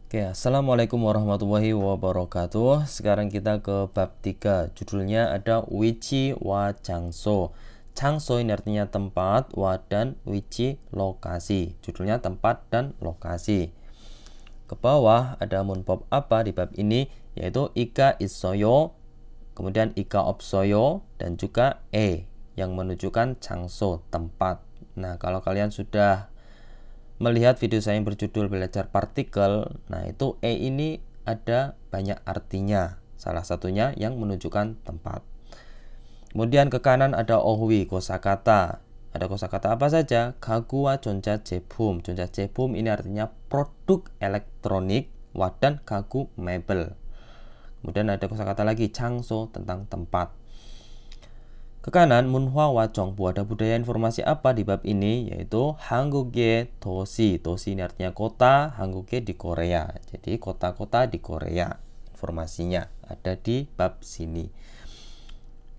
Oke, Assalamualaikum warahmatullahi wabarakatuh. Sekarang kita ke bab 3. Judulnya ada wichi wa changso. Changso ini artinya tempat, wa dan wichi lokasi. Judulnya tempat dan lokasi. Ke bawah ada munpop apa di bab ini, yaitu ika isoyo, kemudian ika opsoyo, dan juga yang menunjukkan changso, tempat. Nah, kalau kalian sudah melihat video saya yang berjudul belajar partikel, nah itu ini ada banyak artinya. Salah satunya yang menunjukkan tempat. Kemudian ke kanan ada ohwi, kosakata. Ada kosakata apa saja? Gaguwa jonja jebum. Jonja jebum ini artinya produk elektronik, dan gagu mebel. Kemudian ada kosakata lagi, changso, tentang tempat. Ke kanan, munhwa wa jongbu, ada budaya informasi apa di bab ini, yaitu Hangukye dosi. Dosi ini artinya kota, Hangukye di Korea. Jadi kota-kota di Korea. Informasinya ada di bab sini.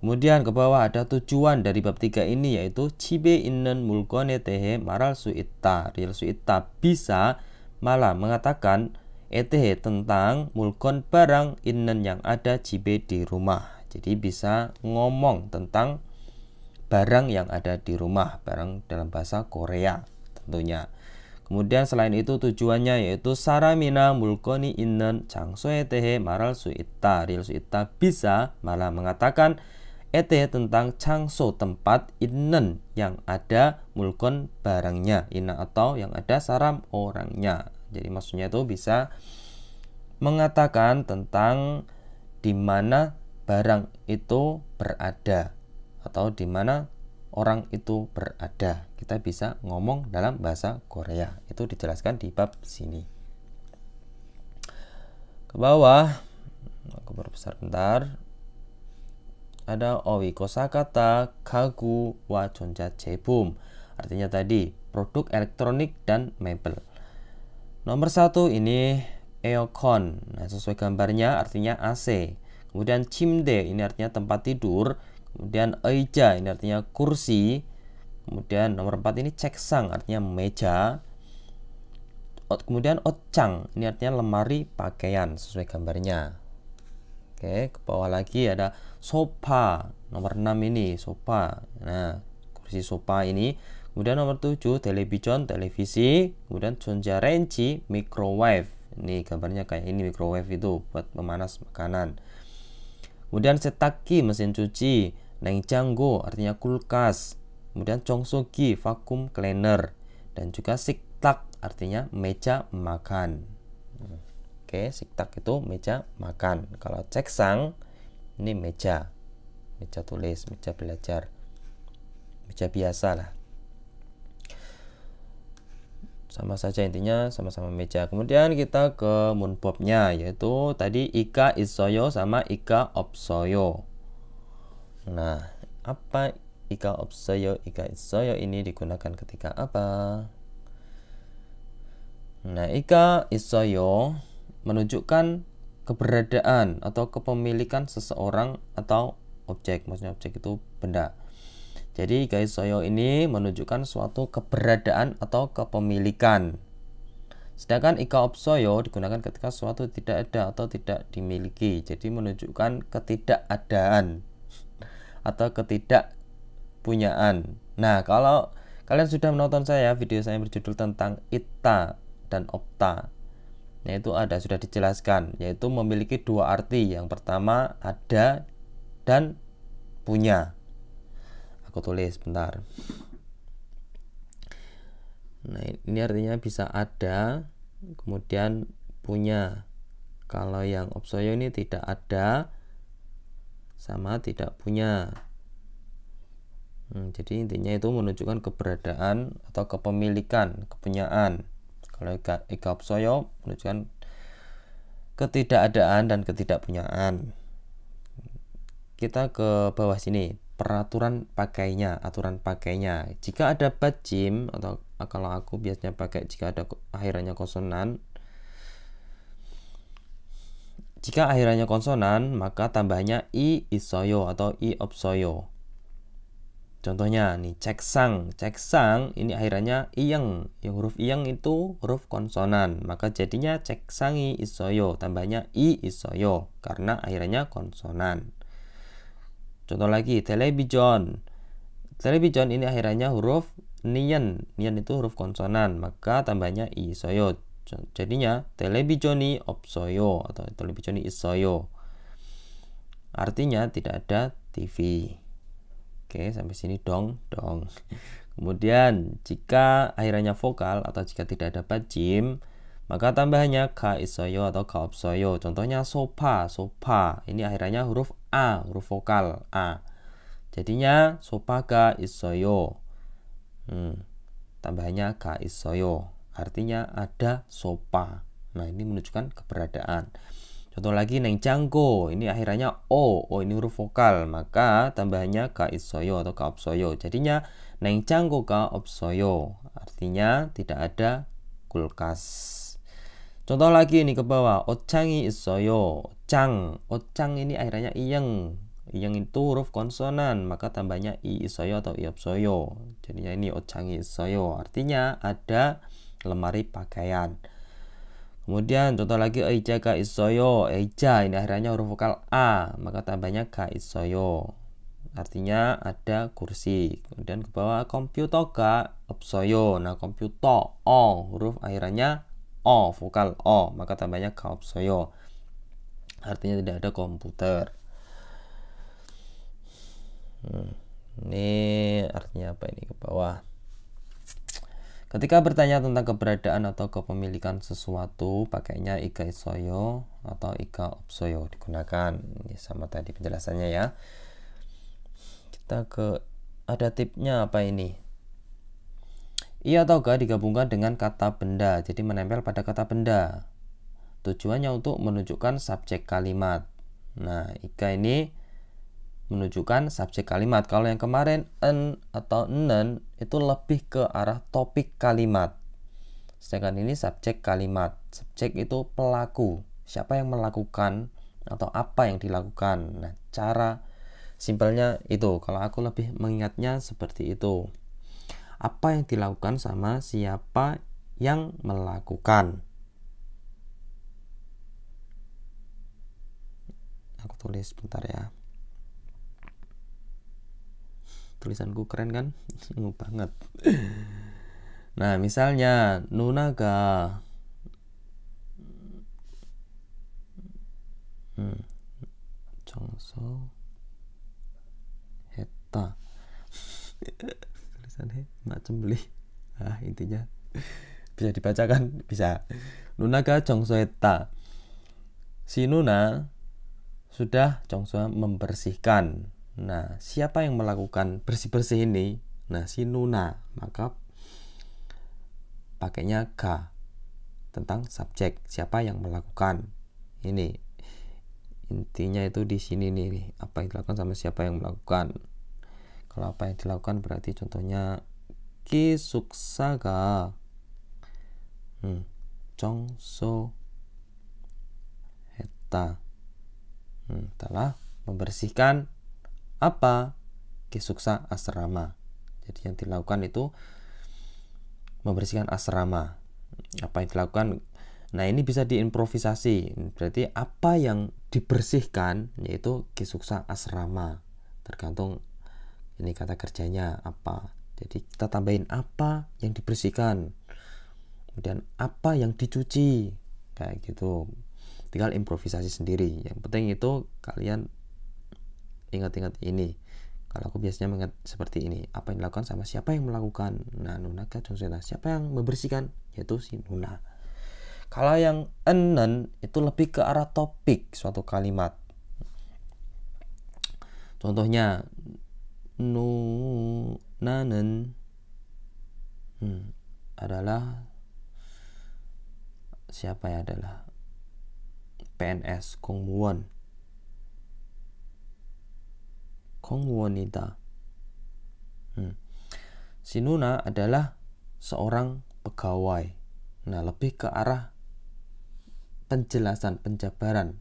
Kemudian ke bawah ada tujuan dari bab 3 ini, yaitu Chibe innen mulkon에 대해 말할 수 있다. Real su ita, bisa malah mengatakan tentang mulkon barang innen yang ada cibe di rumah. Jadi bisa ngomong tentang barang yang ada di rumah, barang dalam bahasa Korea tentunya. Kemudian selain itu tujuannya yaitu saramina mulkoni innen 장소에 대해 말할 수 있다. Real su ita, bisa malah mengatakan tentang 장소, tempat, innen yang ada, mulkon barangnya, inna atau yang ada saram orangnya. Jadi maksudnya itu bisa mengatakan tentang di mana barang itu berada atau di mana orang itu berada. Kita bisa ngomong dalam bahasa Korea. Itu dijelaskan di bab sini. Ke bawah, aku berbesar bentar. Ada owi kosakata gagu wa jonja jebum. Artinya tadi produk elektronik dan mebel. Nomor 1 ini eokon. Nah, sesuai gambarnya artinya AC. Kemudian chimde ini artinya tempat tidur. Kemudian eija ini artinya kursi. Kemudian nomor 4 ini ceksang artinya meja. Kemudian otchang ini artinya lemari pakaian sesuai gambarnya. Oke, ke bawah lagi ada sofa. Nomor 6 ini sofa. Nah, kursi sofa ini. Kemudian nomor 7 televisi. Kemudian 전자레인지 microwave. Ini gambarnya kayak ini, microwave itu buat memanas makanan. Kemudian setakki, mesin cuci. 냉장고 artinya kulkas. Kemudian 정수기, vacuum cleaner. Dan juga 식탁 artinya meja makan. Oke, 식탁 itu meja makan. Kalau ceksang ini meja tulis, meja belajar, meja biasa lah. Sama saja intinya, sama-sama meja. Kemudian kita ke munpopnya, yaitu tadi ika isoyo sama ika opsoyo. Nah, apa ika opsoyo, ika isoyo ini digunakan ketika apa? Nah, ika isoyo menunjukkan keberadaan atau kepemilikan seseorang atau objek. Maksudnya objek itu benda. Jadi ika isoyo ini menunjukkan suatu keberadaan atau kepemilikan. Sedangkan ika opsoyo digunakan ketika suatu tidak ada atau tidak dimiliki. Jadi menunjukkan ketidakadaan atau ketidakpunyaan. Nah, kalau kalian sudah menonton video saya berjudul tentang ita dan opta, yaitu sudah dijelaskan, yaitu memiliki dua arti. Yang pertama ada dan punya. Aku tulis bentar. Nah, ini artinya bisa ada, kemudian punya. Kalau yang opsoyo ini tidak ada sama tidak punya. Jadi intinya itu menunjukkan keberadaan atau kepemilikan, kepunyaan. Kalau ika opsoyo menunjukkan ketidakadaan dan ketidakpunyaan. Kita ke bawah sini, aturan pakainya. Jika ada bajim, atau kalau aku biasanya pakai jika ada akhirannya konsonan. Jika akhirannya konsonan, maka tambahnya i isoyo atau i opsoyo. Contohnya nih, ceksang. Ceksang ini akhirannya iyeng. Yang huruf iyeng itu huruf konsonan. Maka jadinya ceksangi isoyo. Tambahnya i isoyo. Karena akhirannya konsonan. Contoh lagi, television. Television ini akhirannya huruf nian. Nian itu huruf konsonan. Maka tambahnya i isoyo. Jadinya televisioni opsoyo. Atau televisioni isoyo. Artinya tidak ada TV. Oke, sampai sini dong. Kemudian, jika akhirannya vokal atau jika tidak dapat jim, maka tambahannya ka isoyo atau ka opsoyo. Contohnya sopa. Ini akhirannya huruf A, huruf vokal A. Jadinya sopa ka isoyo. Tambahannya ka isoyo. Artinya ada sopa. Nah, ini menunjukkan keberadaan. Contoh lagi, nengcangko. Ini akhirannya O. O ini huruf vokal. Maka tambahannya ka isoyo atau ka opsoyo. Jadinya nengcangko ka opsoyo. Artinya tidak ada kulkas. Contoh lagi ini ke bawah. Ocang이 isoyo. Ocang ini akhirannya iyeng. Iyeng itu huruf konsonan. Maka tambahnya i isoyo atau i opsoyo. Jadinya ini ocang이 isoyo. Artinya ada lemari pakaian. Kemudian contoh lagi eija ka isoyo. Eija ini akhirannya huruf vokal A, maka tambahnya ka isoyo. Artinya ada kursi. Kemudian ke bawah komputer ka opsoyo. Nah, komputer O huruf akhirannya O, vokal O, maka tambahnya ka opsoyo. Artinya tidak ada komputer. Ini artinya apa ini ke bawah? Ketika bertanya tentang keberadaan atau kepemilikan sesuatu, pakainya ika isoyo atau ika opsoyo digunakan. Ini sama tadi penjelasannya ya. Kita ada tipnya apa ini? I atau ga digabungkan dengan kata benda, jadi menempel pada kata benda. Tujuannya untuk menunjukkan subjek kalimat. Nah, ika ini menunjukkan subjek kalimat. Kalau yang kemarin en atau nen itu lebih ke arah topik kalimat. Sedangkan ini subjek kalimat. Subjek itu pelaku. Siapa yang melakukan atau apa yang dilakukan. Nah, cara simpelnya itu. Kalau aku lebih mengingatnya seperti itu. Apa yang dilakukan sama siapa yang melakukan. Aku tulis bentar ya. Tulisanku keren kan? Banget. Nah, misalnya 누나가 정서했다. Tulisannya macam beli. Intinya bisa dibacakan, bisa. 누나가 정서했다. Si Nuna sudah 정서 membersihkan. Nah, siapa yang melakukan bersih-bersih ini? Nah, si Nuna. Maka pakainya ga tentang subjek. Siapa yang melakukan? Ini intinya itu di sini nih. Apa yang dilakukan sama siapa yang melakukan. Kalau apa yang dilakukan berarti contohnya 기숙사가 청소했다. telah membersihkan apa? Kisuksa asrama. Jadi yang dilakukan itu membersihkan asrama. Apa yang dilakukan? Nah, ini bisa diimprovisasi. Berarti apa yang dibersihkan yaitu kisuksa asrama. Tergantung ini kata kerjanya apa. Jadi kita tambahin apa yang dibersihkan. Kemudian apa yang dicuci. Kayak gitu. Tinggal improvisasi sendiri. Yang penting itu kalian ingat-ingat ini. Kalau aku biasanya mengingat seperti ini. Apa yang dilakukan sama siapa yang melakukan. Nah, nunaka contohnya siapa yang membersihkan, yaitu si Nuna. Kalau yang enen itu lebih ke arah topik suatu kalimat. Contohnya Nuna는 adalah siapa ya, adalah PNS 공무원이다. Si Nuna adalah seorang pegawai. Nah, lebih ke arah penjelasan, penjabaran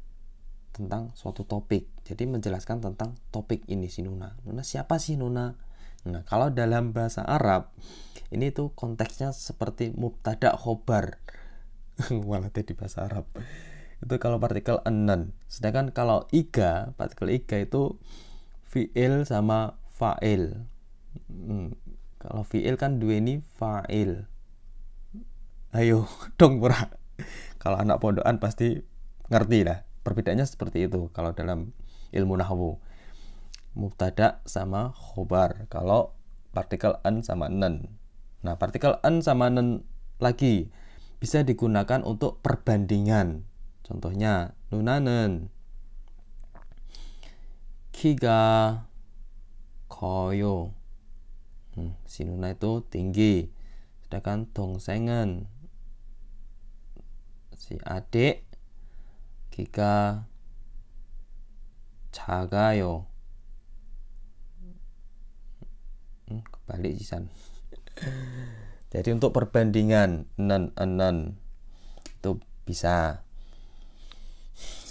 tentang suatu topik. Jadi menjelaskan tentang topik ini si Nuna. Nuna siapa sih Nuna? Nah, kalau dalam bahasa Arab ini tuh konteksnya seperti mubtada khobar. Malah di bahasa Arab. Itu kalau partikel anan. Sedangkan kalau iga, partikel iga itu fi'il sama fa'il. Kalau fi'il kan dua ini fa'il. Ayo dong pura. Kalau anak pondokan pasti ngerti lah. Perbedaannya seperti itu kalau dalam ilmu nahwu. Mubtada sama khobar. Kalau partikel an sama nan. Nah, partikel an sama nan lagi bisa digunakan untuk perbandingan. Contohnya nunanen 키가 커요. Si Nuna itu tinggi. Sedangkan 동생은 si adik 키가 작아요. Kebalik sisan. Jadi untuk perbandingan nan itu bisa.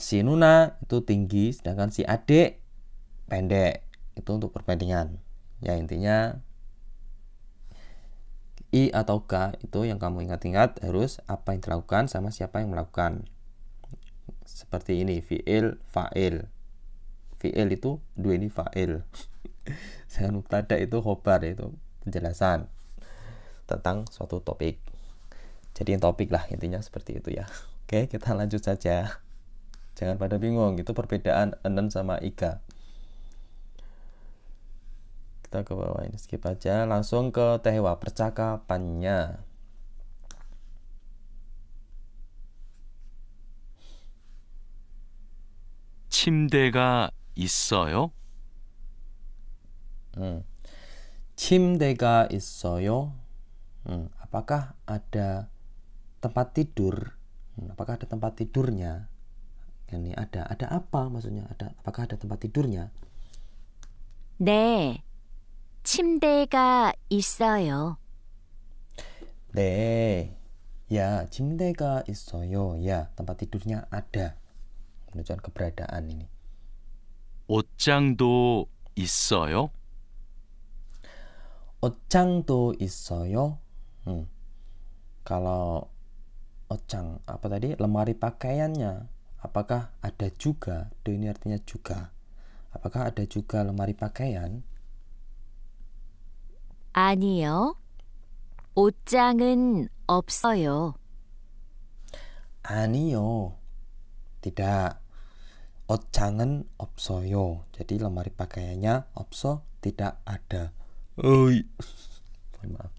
Si Nuna itu tinggi, sedangkan si adik pendek. Itu untuk perbandingan. Ya intinya I atau K itu yang kamu ingat-ingat harus apa yang dilakukan sama siapa yang melakukan. Seperti ini, fi'il, fa'il. Fi'il itu dua ini fa'il. Sedangkan mubtada itu khobar, itu penjelasan tentang suatu topik. Jadi yang topik lah intinya seperti itu ya. Oke, kita lanjut saja. Jangan pada bingung, itu perbedaan anan sama iga. Kita ke bawah ini, skip aja. Langsung ke Tehwa, percakapannya. 침대가 있어요? 침대가 있어요? Apakah ada tempat tidur? Apakah ada tempat tidurnya? Ini ada apa maksudnya? Apakah ada tempat tidurnya? 네, 침대가 있어요. 네, ya, 침대가 있어요. Ya, tempat tidurnya ada. Menunjukkan keberadaan ini. 옷장도 있어요? 옷장도 있어요? Kalau 옷장, apa tadi? Lemari pakaiannya. Apakah ada juga? Do ini artinya juga. Apakah ada juga lemari pakaian? 아니요, 옷장은 없어요. 아니요, tidak. 옷장은 없어요. Jadi lemari pakaiannya 없어, tidak ada. Oi. Mohon maaf.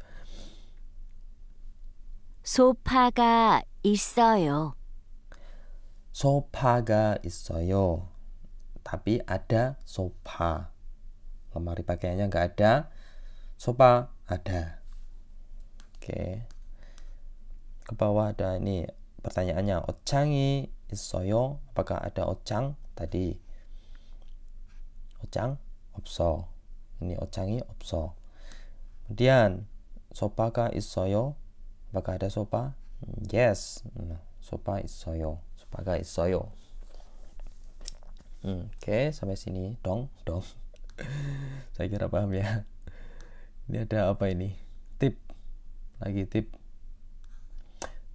소파가 있어요. 소파가 있어요. Tapi ada sofa. Lemari pakaiannya nggak ada. Sofa ada. Oke. Ke bawah ada ini pertanyaannya. 옷장이 있어요? Apakah ada 옷장? Tadi. 옷장? 없어. Ini 옷장이 없어. Kemudian 소파가 있어요? Apakah ada sofa? Yes. 소파 있어요. 소파가 있어요. Oke, sampai sini dong. Saya kira paham ya. Ini ada apa ini? Tip. Lagi tip.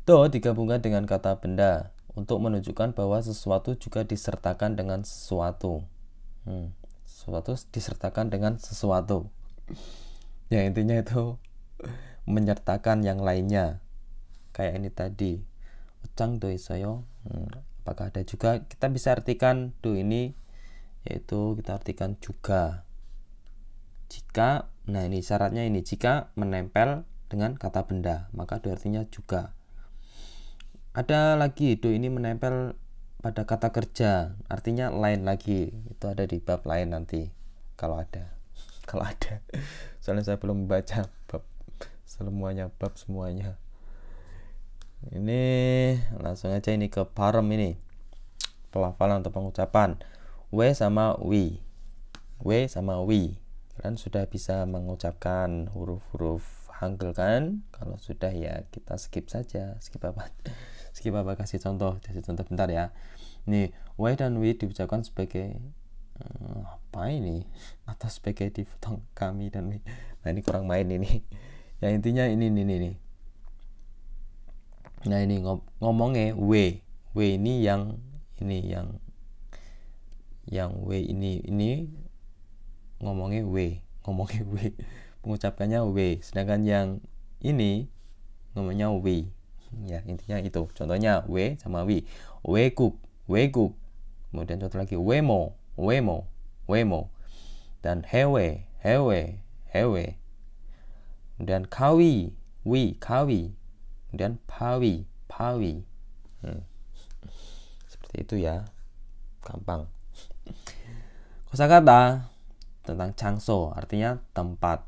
Do digabungkan dengan kata benda untuk menunjukkan bahwa sesuatu juga disertakan dengan sesuatu. Sesuatu disertakan dengan sesuatu. Ya intinya itu menyertakan yang lainnya. Kayak ini tadi. 옷장도 있어요. Apakah ada juga? Kita bisa artikan do ini yaitu kita artikan juga. Jika, nah ini syaratnya ini, jika menempel dengan kata benda, maka do artinya juga. Ada lagi do ini menempel pada kata kerja, artinya lain lagi. Itu ada di bab lain nanti kalau ada. Soalnya saya belum membaca bab semuanya. Ini langsung aja ini ke parem ini. Pelafalan atau pengucapan. W sama wi. Kalian sudah bisa mengucapkan huruf-huruf Hangul kan? Kalau sudah ya kita skip saja. Skip apa? Kasih contoh bentar ya. Nih, W dan wi diucapkan sebagai Apa ini? Atas spaghetti potong kami dan mie. Nah ini kurang main ini. Yang intinya ini nih. Nah ini ngomongnya w ini yang w ini ngomongnya w mengucapkannya w, sedangkan yang ini ngomongnya w. Ya intinya itu. Contohnya w sama wi. 외국. Kemudian contoh lagi wemo. Dan hewe. Kemudian kawi. Kemudian pawi. Seperti itu ya, gampang. Kosakata tentang 장소 artinya tempat.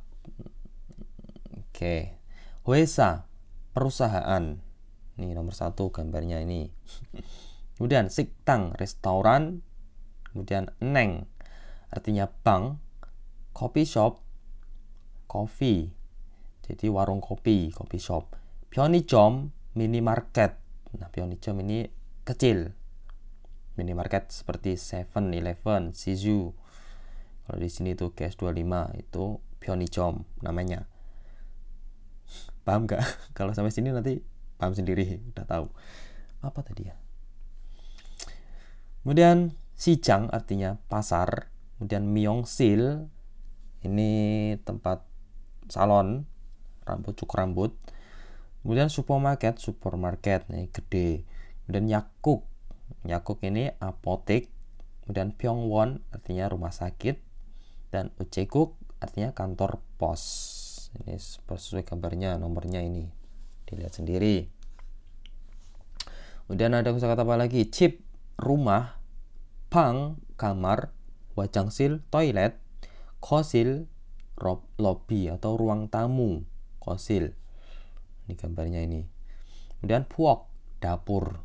Oke. 회사 perusahaan. Ini nomor 1 gambarnya ini. Kemudian 식당 restoran. Kemudian neng artinya bank. Coffee shop coffee, jadi warung kopi, coffee shop. 편의점 minimarket. Nah 편의점 ini kecil, minimarket seperti 7-Eleven, Shizu. Kalau di sini tuh GS25 itu 편의점 namanya. Paham gak? Kalau sampai sini nanti paham sendiri, udah tahu. Apa tadi ya? Kemudian 시장 artinya pasar. Kemudian 미용실 ini tempat salon cukur rambut. Kemudian supermarket nih gede. Kemudian yakuk ini apotek. Kemudian 병원 artinya rumah sakit. Dan ucekuk artinya kantor pos. Ini sesuai gambarnya, nomornya ini dilihat sendiri. Kemudian ada kosakata apa lagi? 집 rumah, 방 kamar, 화장실 toilet, 거실 lobby atau ruang tamu, kosil. Ini gambarnya ini. Kemudian puok dapur.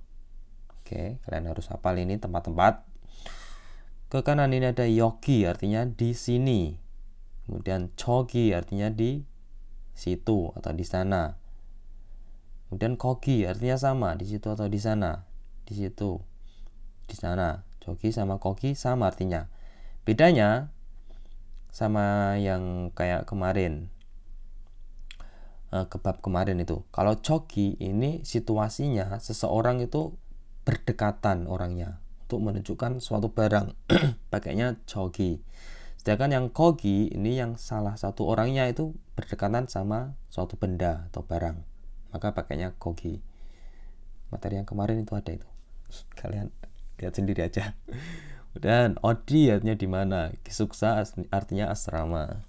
Oke, kalian harus hafal ini tempat-tempat. Ke kanan ini ada yogi artinya di sini. Kemudian chogi artinya di situ atau di sana. Kemudian kogi artinya sama, di situ atau di sana. Di situ, di sana. Chogi sama kogi sama artinya. Bedanya sama yang kayak kemarin, kebab kemarin itu. Kalau chogi ini situasinya seseorang itu berdekatan orangnya untuk menunjukkan suatu barang, pakainya chogi. Sedangkan yang kogi ini yang salah satu orangnya itu berdekatan sama suatu benda atau barang, maka pakainya kogi. Materi yang kemarin itu ada itu. Kalian lihat sendiri aja. Dan odi artinya di mana, kisuksa artinya asrama.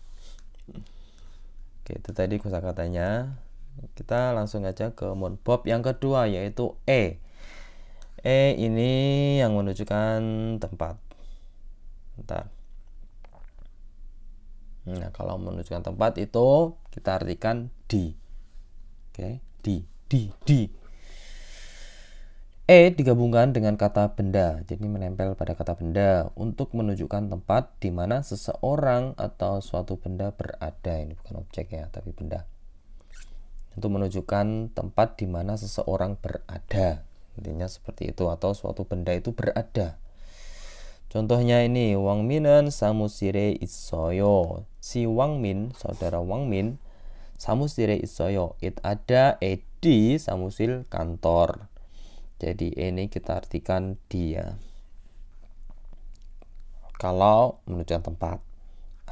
Oke, itu tadi kosakatanya. Kita langsung aja ke monbab yang kedua, yaitu e. E ini yang menunjukkan tempat. Bentar. Nah, kalau menunjukkan tempat itu kita artikan di. Oke, di. E digabungkan dengan kata benda, jadi menempel pada kata benda untuk menunjukkan tempat di mana seseorang atau suatu benda berada. Ini bukan objek ya, tapi benda. Untuk menunjukkan tempat di mana seseorang berada. Intinya seperti itu, atau suatu benda itu berada. Contohnya ini, Wangmin은 사무실에 있어요. Si Wangmin, saudara Wangmin, 사무실에 있어요. It ada di samusil kantor. Jadi ini kita artikan dia. Kalau menunjukkan tempat.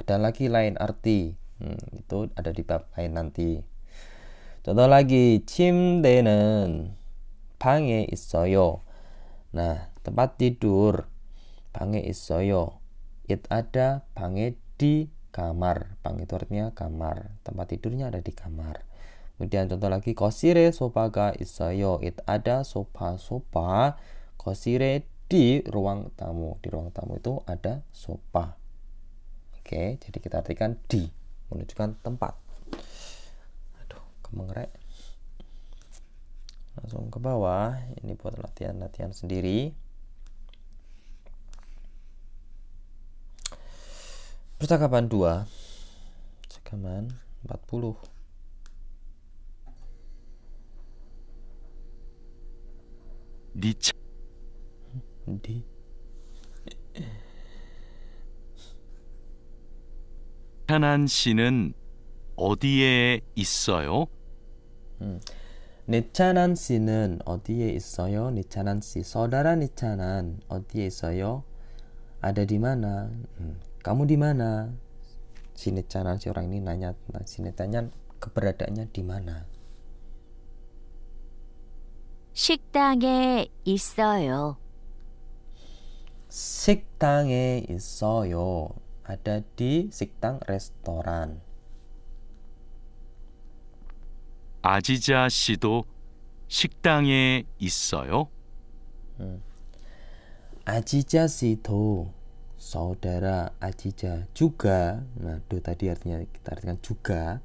Ada lagi lain arti. Itu ada di bab lain nanti. Contoh lagi, 침대는 방에 있어요. Nah, tempat tidur 방에 있어요. It ada 방에 di kamar. 방 itu artinya kamar. Tempat tidurnya ada di kamar. Kemudian contoh lagi, 거실에 소파가 있어요. It ada sofa 거실에 di ruang tamu. Di ruang tamu itu ada sofa. Oke, jadi kita artikan di, menunjukkan tempat. Aduh, kemengrek. Langsung ke bawah. Ini buat latihan-latihan sendiri. Percakapan 2. Percakapan 40. 네 di 찬한 씨는 어디에 있어요? 니차난 씨는 어디에 있어요? 니차난 씨, saudara Nichanan 어디에 있어요? Ada di mana? Kamu di mana? Si Nichanan, si orang ini nanya tentang si Nichanan keberadaannya di mana. 식당에 있어요. 식당에 있어요. Ada di 식당 restoran. 아지자 씨도 식당에 있어요? Ajija sido, saudara Ajija juga. Nah, do tadi artinya kita artikan juga,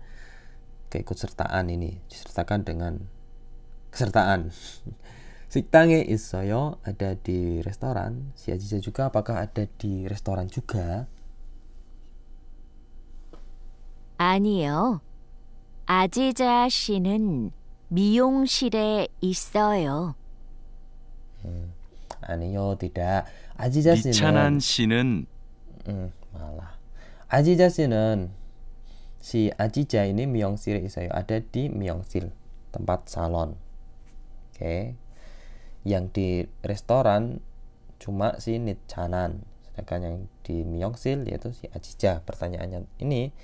keikutsertaan ini disertakan dengan kesertaan. Siktange 있어요, ada di restoran. Si Ajija juga apakah ada di restoran juga? 아니요. 아지자 씨는 미용실에 있어요. 아니요, tidak. Ajija 니찬한 씨는 씨는 malah. Ajija 씨는 si Ajija ini miongsil 있어요, ada di miongsil, tempat salon. Oke. Yang di restoran cuma si Nichanan, sedangkan yang di miongsil yaitu si Ajija. Pertanyaannya ini,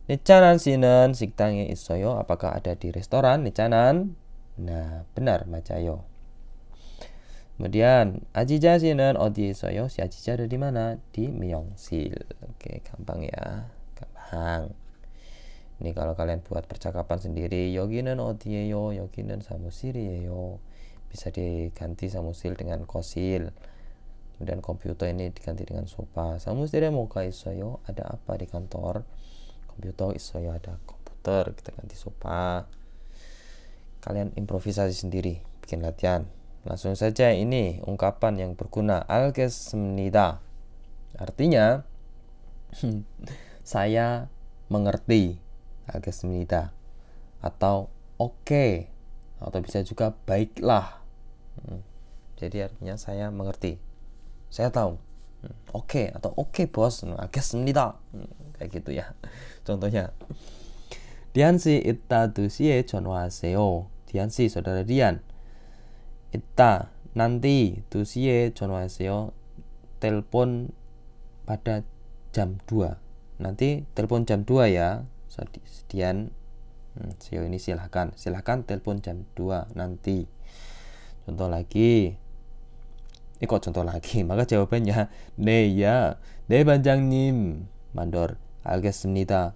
Nichanan 씨는 식당에 있어요. Apakah ada di restoran Nichanan? Nah, benar, 맞아요. Kemudian Ajija 씨는 어디에 있어요? Si Ajija ada di mana? Di miongsil. Oke, gampang ya. Gampang. Ini kalau kalian buat percakapan sendiri, 여기는 어디예요? 여기는 사무실이에요. Bisa diganti samusil dengan kosil. Kemudian komputer ini diganti dengan sofa. 사무실에 뭐가 있어요? Ada apa di kantor? Komputer 있어요. Ada komputer. Kita ganti sofa. Kalian improvisasi sendiri, bikin latihan. Langsung saja, ini ungkapan yang berguna. 알겠습니다. Artinya saya mengerti. 알겠습니다. Atau oke. Atau bisa juga baiklah. Jadi artinya saya mengerti. Saya tahu. Oke atau oke bos. 알겠습니다. Kayak gitu ya. Contohnya. Dian-si itta 2시에 전화하세요. Dian-si, saudara Dian. Itta, nanti 2시에 전화하세요. Telepon pada jam 2. Nanti telepon jam 2 ya. Dian, Sio ini silahkan telepon jam 2 nanti. Contoh lagi. Ini kok contoh lagi? Maka jawabannya 네, ya. 네, 반장님. Mandor, 알겠습니다.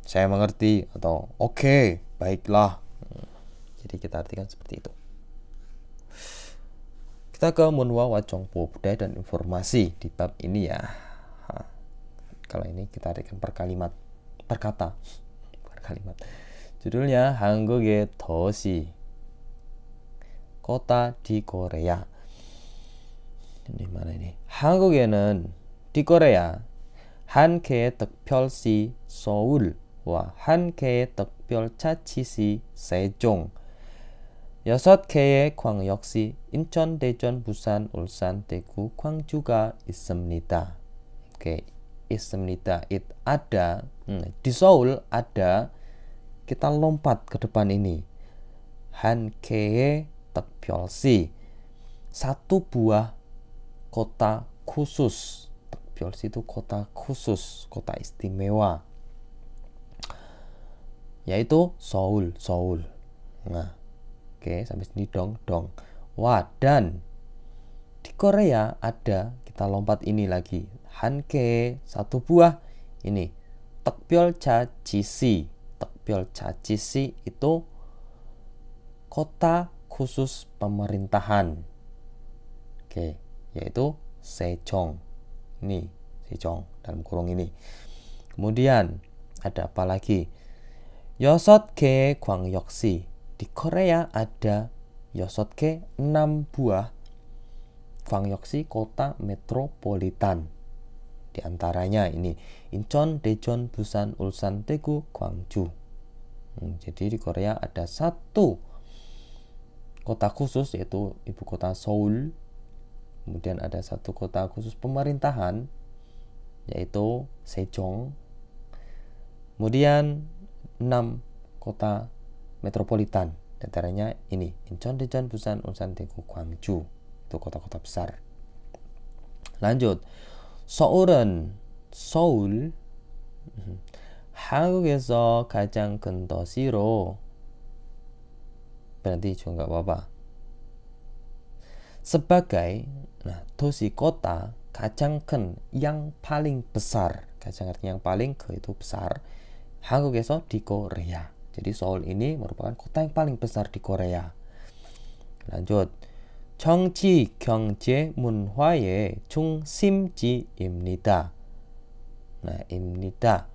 Saya mengerti. Atau oke, baiklah. Jadi kita artikan seperti itu. Kita ke Munhwa Wajongpo, budaya dan informasi di bab ini ya. Kalau ini kita artikan per kalimat, per kata, per kalimat. Judulnya 한국의 도시, kota di Korea. Ini mana ini? 한국에는 di Korea 한 개의 특별시 서울와 한 개의 특별자치시 세종, 6개의 광역시 인천, 대전, 부산, 울산, 대구, 광주가 있습니다. Oke, 있습니다. It ada. Di Seoul ada. Kita lompat ke depan ini. 한 개의 특별시, satu buah kota khusus. 특별시 itu kota khusus, kota istimewa. Yaitu Seoul. Nah, oke, sampai sini dong. Wah, dan di Korea ada, kita lompat ini lagi. 한개, satu buah. Ini 특별자치시. 특별자치시 itu kota khusus pemerintahan. Oke, yaitu Sejong. Ini Sejong dalam kurung ini. Kemudian ada apa lagi? 6개의 광역시. Di Korea ada 6개, 6 buah 광역시, kota metropolitan. Di antaranya ini Incheon, Daejeon, Busan, Ulsan, Daegu, Gwangju. Jadi di Korea ada satu kota khusus yaitu ibu kota Seoul. Kemudian ada satu kota khusus pemerintahan yaitu Sejong. Kemudian 6 kota metropolitan. Di antaranya ini Incheon, Daejeon, Busan, Ulsan, Daegu, Gwangju. Itu kota-kota besar. Lanjut. 서울. 한국에서 가장 큰 도시로. Berarti juga nggak apa-apa. Sebagai dosi kota 가장 큰 yang paling besar. 가장 artinya yang paling, ke itu besar. 한국에서 di Korea. Jadi Seoul ini merupakan kota yang paling besar di Korea. Lanjut. 정치, 경제, 문화의 중심지입니다. Nah, 입니다.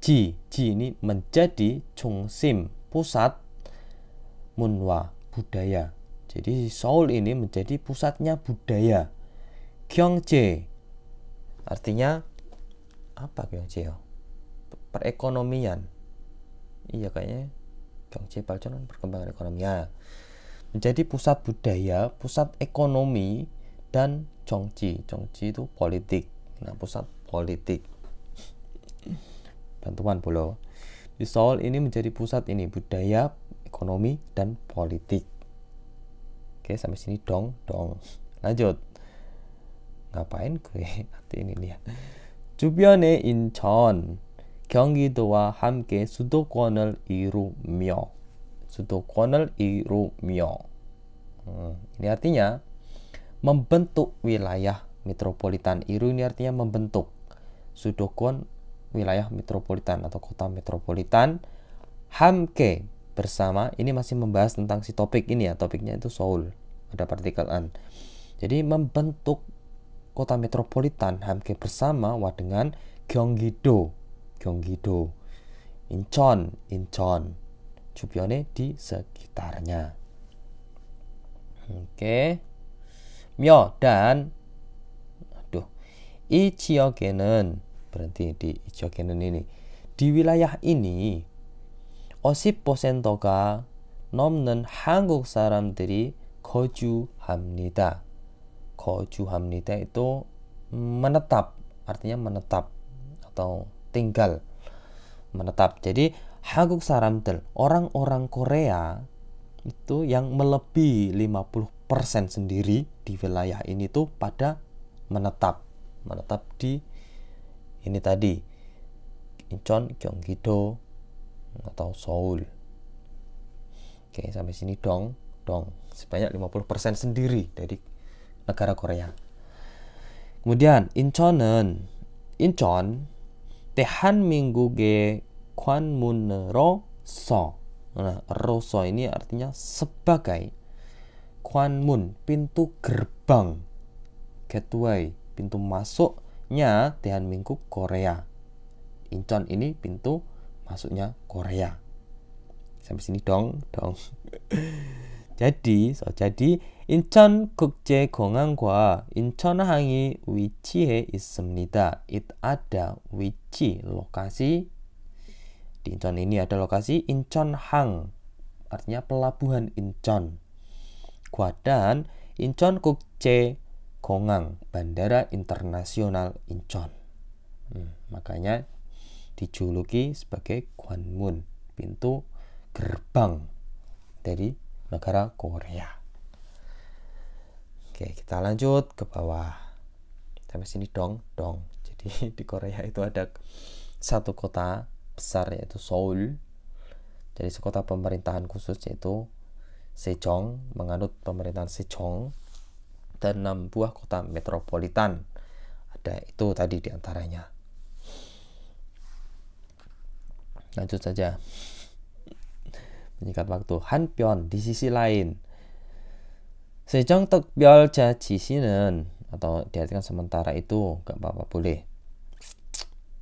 ji ini menjadi 중심, pusat, 문화, budaya. Jadi Seoul ini menjadi pusatnya budaya. 경제 artinya apa 경제요? Perekonomian. Iya kayaknya 경제 발전은 perkembangan ekonomi ya. Menjadi pusat budaya, pusat ekonomi, dan 정치 itu politik. Nah, pusat politik. Bantuan bolo. Di Seoul ini menjadi pusat ini budaya, ekonomi, dan politik. Oke, sampai sini dong. Lanjut. Ngapain gue nanti ini dia. 주변의 인천, 경기도와 함께 수도권을 이루며. Ini artinya membentuk wilayah metropolitan. Iru ini artinya membentuk. Sudokon wilayah metropolitan atau kota metropolitan. 함께 bersama. Ini masih membahas tentang si topik ini ya. Topiknya itu Seoul. Ada partikel an. Jadi membentuk kota metropolitan 함께 bersama dengan 경기도. 인천. 주변에 di sekitarnya. Oke. 며 dan 이 지역에는 berhenti di 지역에는 ini. Di wilayah ini 50%가 넘는 한국 사람들이 거주합니다. 거주합니다 itu menetap, artinya menetap atau tinggal. Menetap. Jadi 한국 사람들, orang-orang Korea itu yang melebihi 50% sendiri di wilayah ini tuh pada menetap di ini tadi Incheon, Gyeonggi-do atau Seoul. Oke, sampai sini dong. Sebanyak 50% sendiri dari negara Korea. Kemudian Incheon 대한민국의 관문으로서. Nah, roso ini artinya sebagai. 관문, pintu gerbang. Gateway, pintu masuknya 대한민국 Korea. Incheon ini pintu masuknya Korea. Sampai sini dong. jadi 인천국제공항과 인천항이 위치해 있습니다. ada 위치, lokasi. Di Incheon ini ada lokasi 인천항, artinya pelabuhan Incheon. Dan 인천국제공항, bandara internasional Incheon. Makanya dijuluki sebagai 관문, pintu gerbang dari negara Korea. Oke, kita lanjut ke bawah. Sampai sini dong. Jadi di Korea itu ada satu kota besar yaitu Seoul. Jadi sekota pemerintahan khusus yaitu Sejong, menganut pemerintahan Sejong, dan 6 buah kota metropolitan. Ada itu tadi diantaranya. Lanjut saja. Menyingkat waktu. 한편 di sisi lain, 세종특별자치시는 atau diartikan sementara itu gak apa-apa boleh.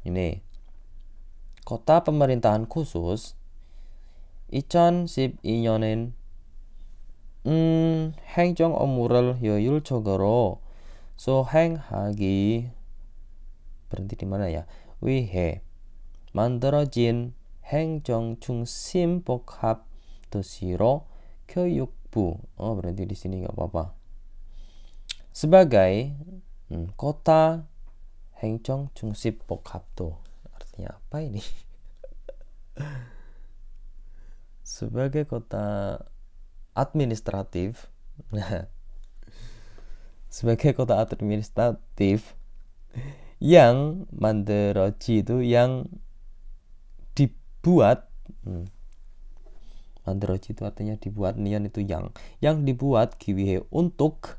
Ini kota pemerintahan khusus 2012년엔 행정 업무를 효율적으로 수행하기 berhenti di mana ya? 위해 만들어진 행정 중심 복합 도시로 교육부. berhenti di sini nggak apa-apa. Sebagai kota 행정 중심 복합도. Artinya apa ini? Sebagai kota administratif, sebagai kota administratif yang 만들어지 itu yang dibuat. 만들어지 itu artinya dibuat, nian itu yang dibuat, 기위해 untuk,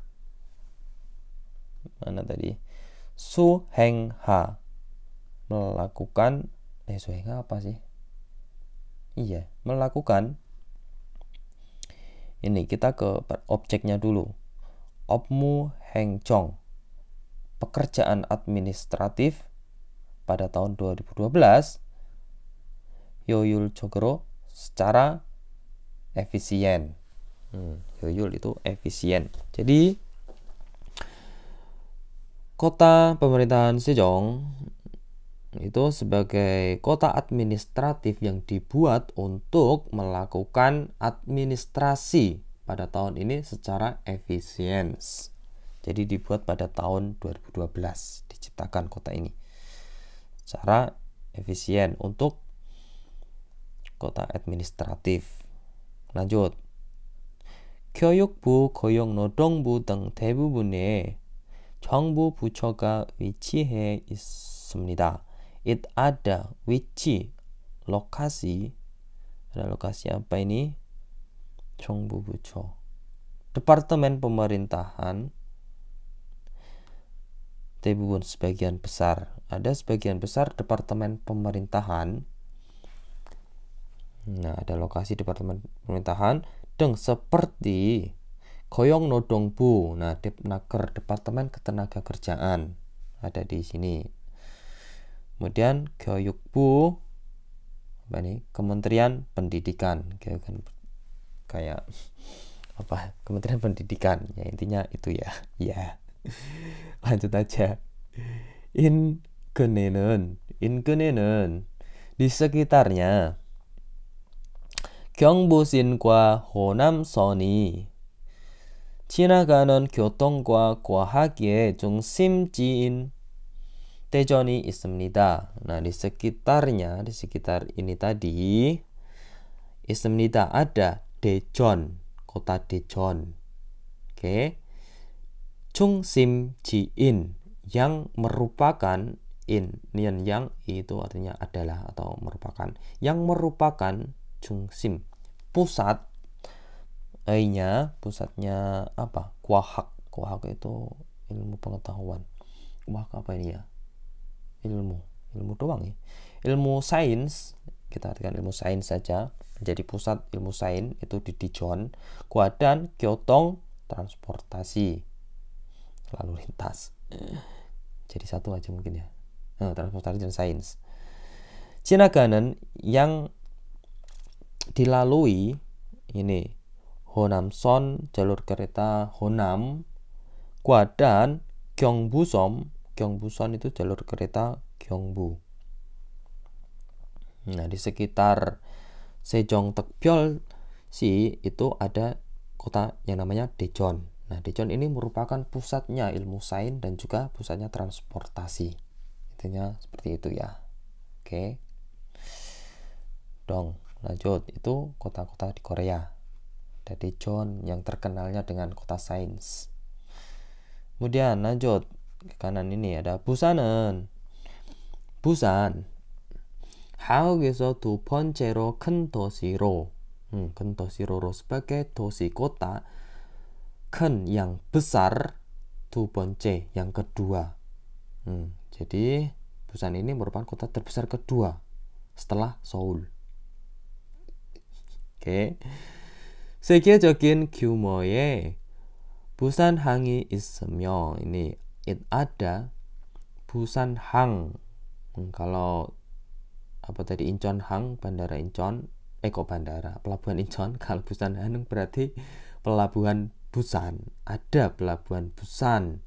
mana tadi, 수행하 melakukan, 수행하 apa sih? Iya, melakukan. Ini kita ke objeknya dulu. 업무 행정, pekerjaan administratif pada tahun 2012 효율적으로, secara efisien. 효율 itu efisien. Jadi kota pemerintahan Sejong itu sebagai kota administratif yang dibuat untuk melakukan administrasi pada tahun ini secara efisien. Jadi dibuat pada tahun 2012 diciptakan kota ini secara efisien untuk kota administratif. lanjut. 교육부, 고용노동부 등 대부분의 정부 부처가 위치해 있습니다. It ada 위치, lokasi. Ada lokasi apa ini? 정부 부처. Departemen pemerintahan. 대부분, sebagian besar. Ada sebagian besar departemen pemerintahan. Nah, ada lokasi departemen pemerintahan dan seperti 고용노동부, nah Depnaker, departemen ketenagakerjaan ada di sini. Kemudian 교육부, apa nih? Kementerian Pendidikan, kayak apa? Kementerian Pendidikan, ya intinya itu ya. Ya. Lanjut aja. 인근에는 di sekitarnya 경부신과 호남선이 지나가는 교통과 과학의 중심지인 대전이 있습니다. Nah, di sekitarnya, di sekitar ini tadi 있습니다. ada Daejeon, kota Daejeon. Oke. 중심지인, yang merupakan, nian yang itu artinya adalah atau merupakan, yang merupakan 중심, pusat. A-nya, pusatnya apa? Kwahak. Kwahak itu ilmu pengetahuan. Kwahak apa ini ya? Ilmu doang ya. Ilmu sains, kita artikan ilmu sains saja. Menjadi pusat ilmu sains itu di Daejeon. Dan gyotong, transportasi, lalu lintas. Jadi satu aja mungkin ya. Transportasi dan sains. 지나가는, yang dilalui, ini 호남선, jalur kereta Honam. Dan 경부선, 경부선 itu jalur kereta Gyeongbu. Nah, di sekitar Sejongtekbyolsi itu ada kota yang namanya Daejeon. Nah, Daejeon ini merupakan pusatnya ilmu sains dan juga pusatnya transportasi. Intinya seperti itu ya. Oke. Dong. Lanjut, itu kota-kota di Korea. Ada Daejeon yang terkenalnya dengan kota sains. Kemudian lanjut ke kanan ini ada 부산은, 부산 한국에서 두 번째로 큰 도시로, 큰 도시로 sebagai 도시 kota, 큰 yang besar, 두 번째 yang kedua. Jadi Busan ini merupakan kota terbesar kedua setelah Seoul. Oke. 세계적인 규모의 부산항이 있으며, ini it ada 부산항. Kalau apa tadi, Incheonhang, bandara Incheon, bandara, pelabuhan Incheon. Kalau Busanhang berarti pelabuhan Busan. Ada pelabuhan Busan.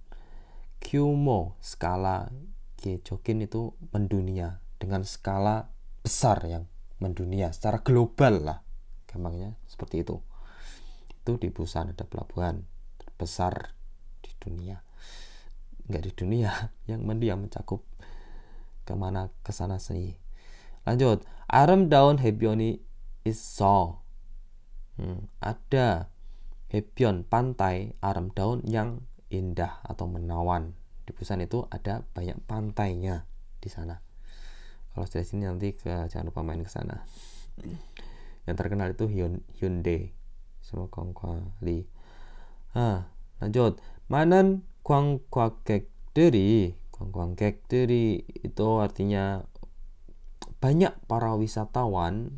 규모, skala. Jokin itu mendunia, dengan skala besar yang mendunia, secara global lah. Gampangnya seperti itu. Itu di Busan ada pelabuhan terbesar di dunia. Enggak di dunia, yang mencakup kemana, kesana sini. Lanjut. 아름다운 해변이 있어. Ada 해변, pantai, 아름다운 yang indah atau menawan. Di Busan itu ada banyak pantainya di sana. Kalau dari sini nanti jangan lupa main ke sana. Yang terkenal itu Hyundai. Semua Gyeongkwali. Lanjut. 많은 관광객들이 itu artinya banyak para wisatawan.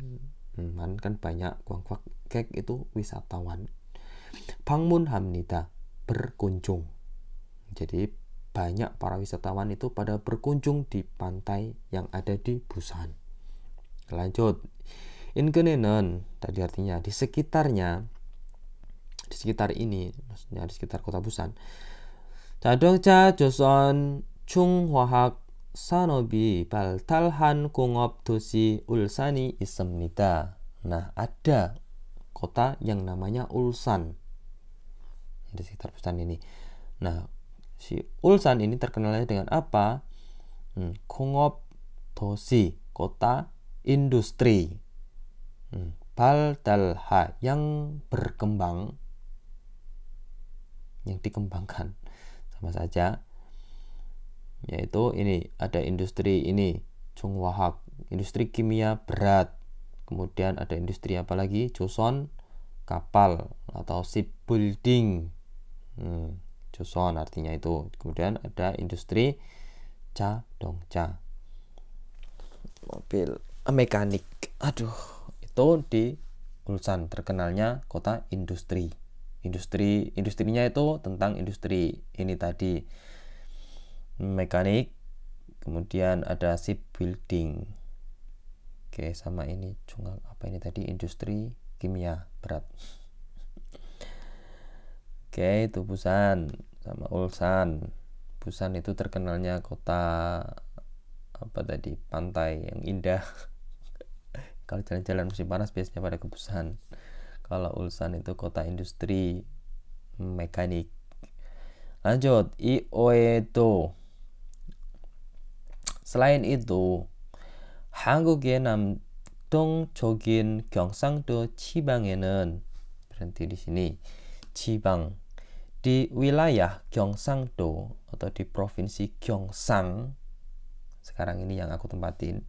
Kan banyak, 관광객 itu wisatawan. 방문합니다. berkunjung. Jadi banyak para wisatawan itu pada berkunjung di pantai yang ada di Busan. Lanjut. 인근에는 tadi artinya di sekitarnya, di sekitar ini, maksudnya di sekitar kota Busan. 자동차 조선 중화학 산업이 발달한 공업 도시 울산이 있습니다. Nah, ada kota yang namanya Ulsan di sekitar Busan ini. Nah, si Ulsan ini terkenalnya dengan apa? 공업 도시, kota industri. 발달하, yang berkembang, yang dikembangkan, sama saja. Yaitu ini ada industri ini 중화학, industri kimia berat. Kemudian ada industri apa lagi? 조선, kapal atau shipbuilding. 조선 artinya itu. Kemudian ada industri 자동차, mobil mekanik. Itu di Ulsan terkenalnya kota industri. Industrinya itu tentang industri ini tadi, mekanik, kemudian ada shipbuilding. Oke, sama ini apa ini tadi, industri kimia berat. Oke, itu Busan sama Ulsan. Busan itu terkenalnya kota apa tadi, pantai yang indah. Kalau jalan-jalan musim panas biasanya pada ke Busan. Kalau Ulsan itu kota industri mekanik. Lanjut, 이외에도 selain itu 한국의 남동적인 경상도 지방에는, berhenti di sini, 지방, di wilayah Gyeongsangdo atau di provinsi Gyeongsang, sekarang ini yang aku tempatin,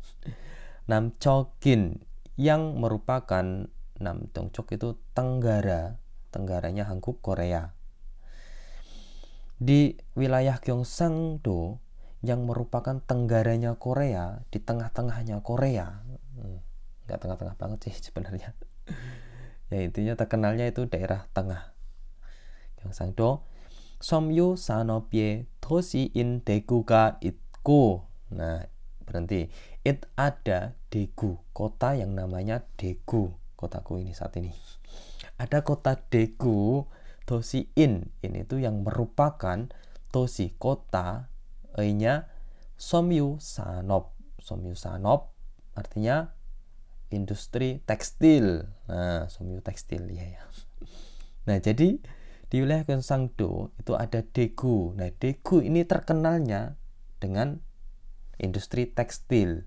남쪽인 yang merupakan, 남동쪽 itu tenggara, tenggaranya Hangguk Korea. Di wilayah Gyeongsangdo yang merupakan tenggaranya Korea, di tengah-tengahnya Korea. Nggak tengah-tengah banget sih sebenarnya. Ya intinya terkenalnya itu daerah tengah. Gyeongsangdo 섬유 산업의 도시인 대구가 있고. Nah, berhenti. Ada Daegu, kota yang namanya Daegu. Kotaku ini saat ini. Ada kota Daegu, 도시인, ini tuh yang merupakan 도시, kota, nya 섬유 산업. 섬유 산업 artinya industri tekstil. Nah, 섬유 tekstil ya. Nah, jadi di wilayah Gyeongsangdo itu ada Daegu. Nah, Daegu ini terkenalnya dengan industri tekstil.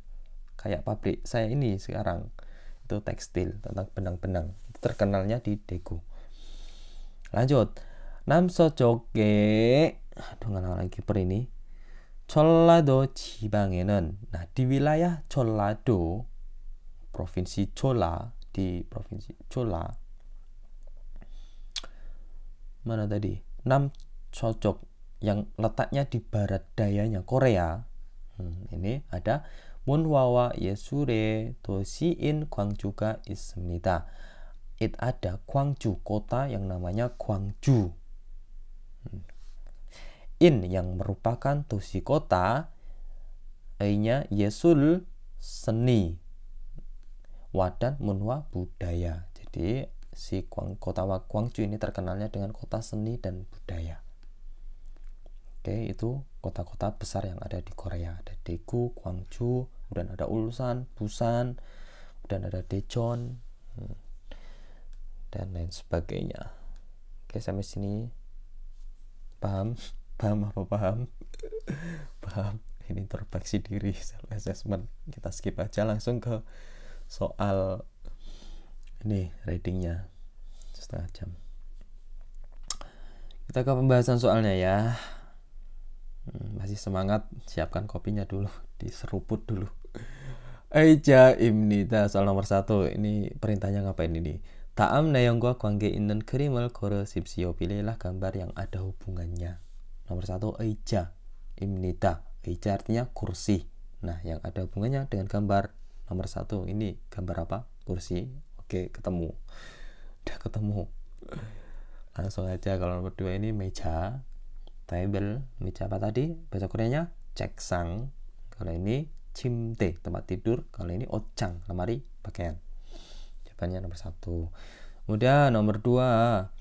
Kayak pabrik saya ini sekarang itu tekstil, tentang benang-benang. Itu terkenalnya di Daegu. Lanjut. 남서쪽에 lagi per ini. 전라도 지방에는, nah di wilayah 전라도, provinsi Chola, di provinsi Chola, mana tadi, 남서쪽 yang letaknya di barat dayanya Korea. Ini ada 문화와 예술의 도시인 광주가 있습니다. Ada Gwangju, kota yang namanya Gwangju. In yang merupakan dosi kota, nya yesul seni, wadan munwa budaya. Jadi si kota Gwangju ini terkenalnya dengan kota seni dan budaya. Oke, itu kota-kota besar yang ada di Korea. Ada Daegu, Gwangju, kemudian ada Ulsan, Busan, kemudian ada Daejeon, dan lain sebagainya. Oke, sampai sini paham? Paham apa paham? Paham. ini introspeksi diri, self assessment. Kita skip aja langsung ke soal ini, readingnya setengah jam. Kita ke pembahasan soalnya ya. Masih semangat, siapkan kopinya dulu, diseruput dulu. Eja imnida, soal nomor 1. Ini perintahnya ngapain ini? 다음 내용과 관계 있는 그림을 고르십시오. pilihlah gambar yang ada hubungannya. Nomor 1, eja imnida. Eja artinya kursi. Nah, yang ada hubungannya dengan gambar nomor 1 ini gambar apa? Kursi. Oke, ketemu. Udah ketemu. Langsung aja. Kalau nomor 2 ini meja, table. Meja apa tadi? Bahasa Koreanya 책상. Kalau ini 침대, tempat tidur. Kalau ini 옷장, lemari pakaian. Jawabannya nomor 1. Kemudian nomor 2.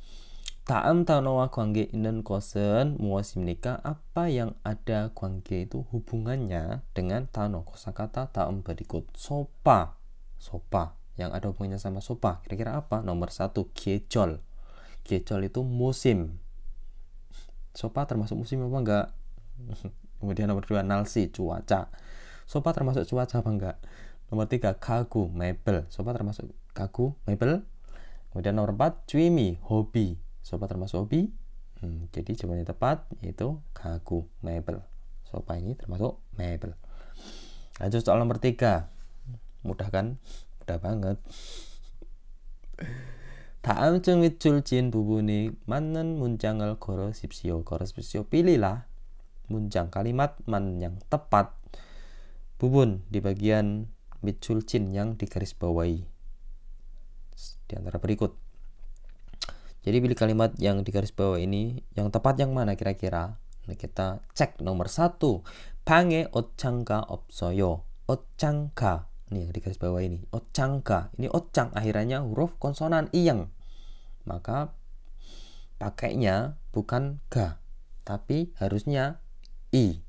다음 단어와 관계 있는 것은 무엇입니까? Apa yang ada 관계 itu hubungannya dengan 단어 kosakata 다음 berikut. sopa. Sopa yang ada hubungannya sama sopa. Kira-kira apa? Nomor 1, 계절. 계절 itu musim. Sopa termasuk musim apa enggak? Kemudian nomor 2, 날씨, cuaca. Sopa termasuk cuaca apa enggak? Nomor 3, 가구, mebel. Sopa termasuk 가구, mebel. Kemudian nomor 4, 취미, hobi. Sopa termasuk hobi. Jadi jawabannya tepat yaitu 가구, mebel. Sopa ini termasuk mebel. Lanjut soal nomor 3. Mudah kan? Mudah banget. 다음 중 밑줄진 부분이 맞는 문장을 고르십시오. 고르십시오. pilihlah 문장 kalimat man yang tepat. Bubun di bagian 밑줄진 yang digarisbawahi di antara berikut. Jadi pilih kalimat yang digarisbawahi ini yang tepat yang mana kira-kira? Nah, kita cek. Nomor 1, 방에 옷장가 없어요. 옷장가. Ini yang digarisbawahi ini. 옷장가. Ini 옷장 akhirannya huruf konsonan iyang. Maka pakainya bukan ga, tapi harusnya i.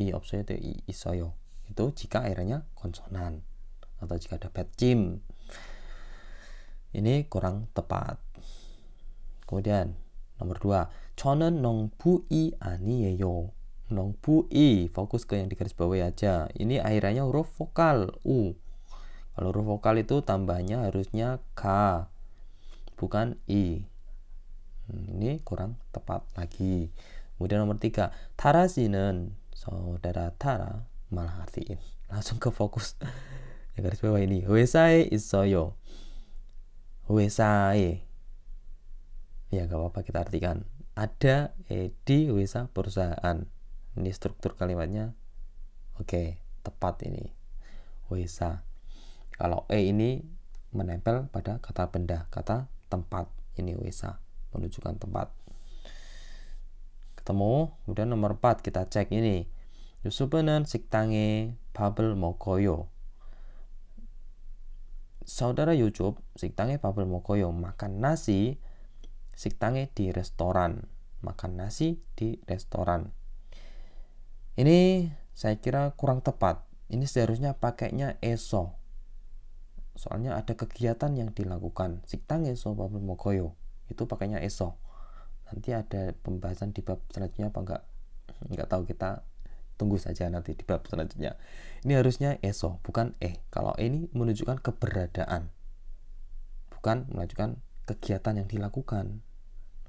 I 없어요 itu i 있어요. Itu jika akhirannya konsonan atau jika ada 받침. Ini kurang tepat. Kemudian nomor 2, 저는 농부이 아니에요. 농부이, fokus ke yang digarisbawahi aja. Ini akhirannya huruf vokal u. Kalau huruf vokal itu tambahnya harusnya ka, bukan i. Ini kurang tepat lagi. Kemudian nomor 3, Tara 씨는 saudara Tara, malah artiin. Langsung ke fokus yang garis bawah ini. 회사에 있어요. 회사에. Ya gak apa-apa kita artikan. Ada di 회사 perusahaan. Ini struktur kalimatnya. Oke, tepat ini. 회사. Kalau ini menempel pada kata benda, kata tempat. Ini 회사, menunjukkan tempat. Ketemu. Kemudian nomor 4 kita cek ini. 유수부는 식당에 밥을 먹어요. Saudara Yusuf 식당에 밥을 먹어요. Makan nasi 식당에 di restoran. Makan nasi di restoran. Ini saya kira kurang tepat. Ini seharusnya pakainya eso. Soalnya ada kegiatan yang dilakukan. 식당에서 밥을 먹어요. Itu pakainya eso. Nanti ada pembahasan di bab selanjutnya apa enggak tahu, kita tunggu saja nanti di bab selanjutnya. Ini harusnya eso, bukan Kalau ini menunjukkan keberadaan, bukan menunjukkan kegiatan yang dilakukan.